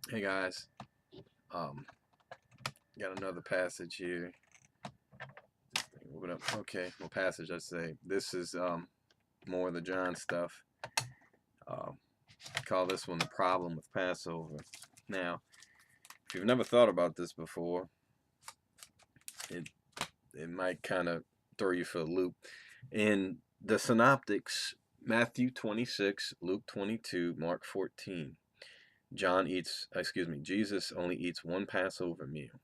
Hey guys, um, got another passage here. This thing moving up. Okay, well, passage. I say this is more of the John stuff. Um, call this one the problem with Passover. Now, if you've never thought about this before, it it might kind of throw you for a loop. In the Synoptics, Matthew 26, Luke 22, Mark 14. Jesus only eats one Passover meal.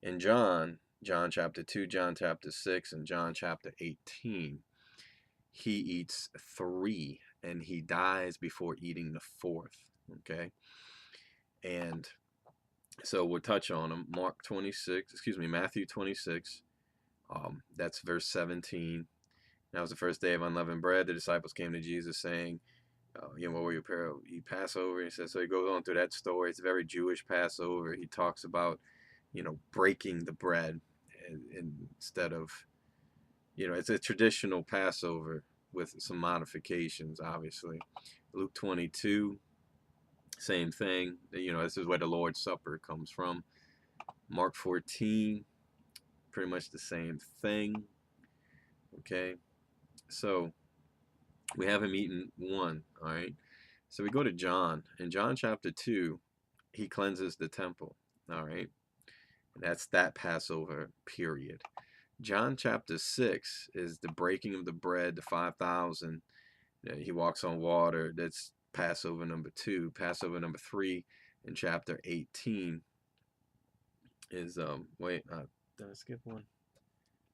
In John chapter 2, John chapter 6, and John chapter 18, he eats three and he dies before eating the fourth. Okay. And so we'll touch on them. Matthew 26. That's verse 17. That was the first day of unleavened bread. The disciples came to Jesus saying, what will you eat Passover? He says, so he goes on through that story. It's a very Jewish Passover. He talks about, breaking the bread instead of, it's a traditional Passover with some modifications, obviously. Luke 22, same thing. This is where the Lord's Supper comes from. Mark 14, pretty much the same thing. Okay, so we have him eating one, all right? So we go to John. In John chapter 2, he cleanses the temple, all right? And that's that Passover period. John chapter 6 is the breaking of the bread, the 5,000. He walks on water. That's Passover number 2. Passover number 3 in chapter 18 is, did I skip one?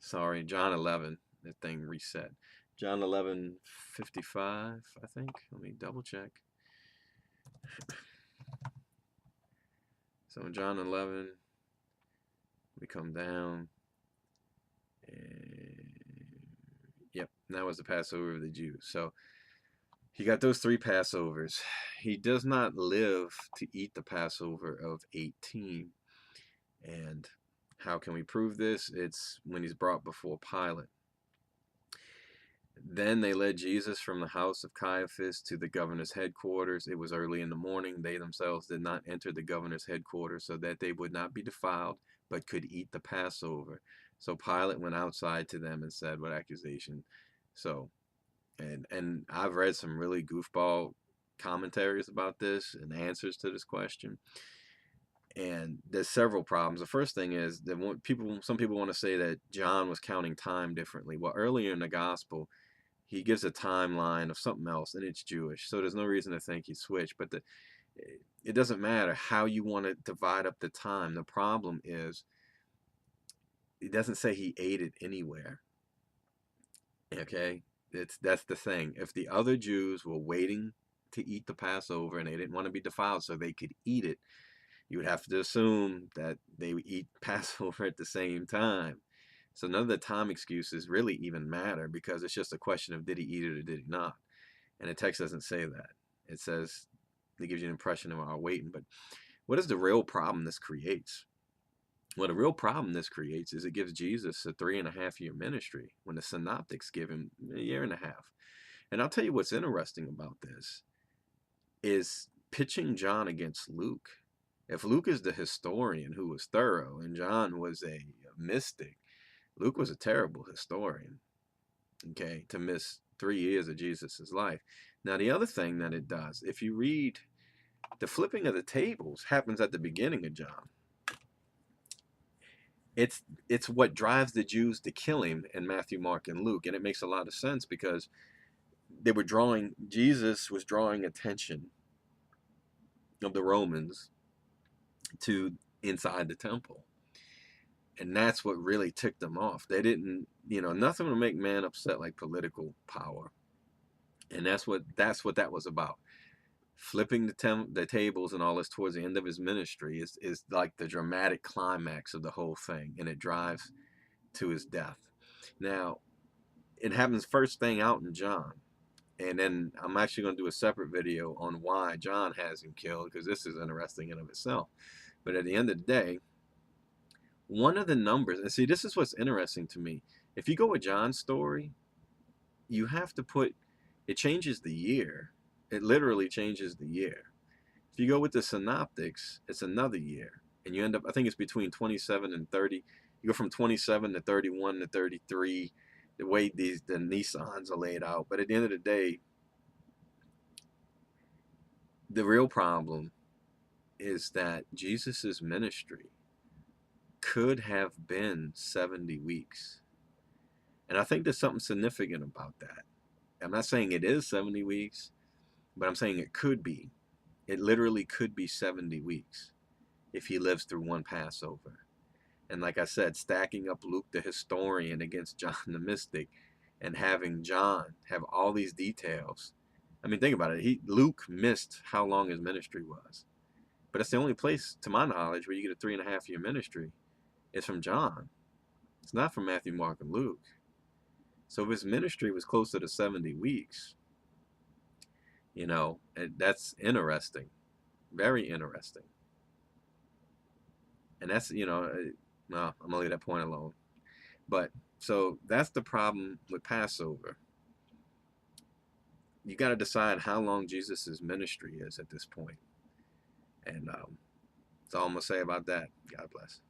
Sorry, John 11. That thing reset. John 11:55, I think. Let me double check. So in John 11, we come down, and yep, that was the Passover of the Jews. So he got those three Passovers. He does not live to eat the Passover of 18. And how can we prove this? It's when he's brought before Pilate. Then they led Jesus from the house of Caiaphas to the governor's headquarters. It was early in the morning. They themselves did not enter the governor's headquarters so that they would not be defiled, but could eat the Passover. So Pilate went outside to them and said, what accusation? So, and I've read some really goofball commentaries about this and answers to this question. And there's several problems. The first thing is that some people want to say that John was counting time differently. Well, earlier in the gospel, he gives a timeline of something else, and it's Jewish, so there's no reason to think he switched. But it doesn't matter how you want to divide up the time. The problem is it doesn't say he ate it anywhere. Okay, that's the thing. If the other Jews were waiting to eat the Passover and they didn't want to be defiled so they could eat it, you would have to assume that they would eat Passover at the same time. So none of the time excuses really even matter because it's just a question of did he eat it or did he not. And the text doesn't say that. It says, it gives you an impression of our waiting. But what is the real problem this creates? Well, the real problem this creates is it gives Jesus a 3.5 year ministry when the synoptics give him a year and a half. And I'll tell you what's interesting about this is pitching John against Luke. If Luke is the historian who was thorough and John was a mystic, Luke was a terrible historian, okay, to miss 3 years of Jesus's life. Now, the other thing that it does, if you read, the flipping of the tables happens at the beginning of John. It's what drives the Jews to kill him in Matthew, Mark, and Luke, and it makes a lot of sense because Jesus was drawing attention of the Romans to inside the temple. And that's what really ticked them off. They didn't, nothing will make man upset like political power. And that's what that was about. Flipping the tables and all this towards the end of his ministry is like the dramatic climax of the whole thing, and it drives to his death. Now, it happens first thing out in John, and then I'm actually going to do a separate video on why John has him killed, because this is interesting in of itself. But at the end of the day, one of the numbers, and see, this is what's interesting to me. If you go with John's story, it changes the year. It literally changes the year. If you go with the synoptics, it's another year. And you end up, I think it's between 27 and 30. You go from 27 to 31 to 33, the way the Nissans are laid out. But at the end of the day, the real problem is that Jesus's ministry could have been 70 weeks. And I think there's something significant about that. I'm not saying it is 70 weeks, but I'm saying it could be. It literally could be 70 weeks if he lives through one Passover. And like I said, stacking up Luke the historian against John the mystic and having John have all these details. I mean, think about it. Luke missed how long his ministry was. But it's the only place, to my knowledge, where you get a 3.5 year ministry. It's from John. It's not from Matthew, Mark, and Luke. So if his ministry was closer to 70 weeks, that's interesting. Very interesting. And that's, no, I'm going to leave that point alone. But, so that's the problem with Passover. You got to decide how long Jesus' ministry is at this point. And that's all I'm going to say about that. God bless.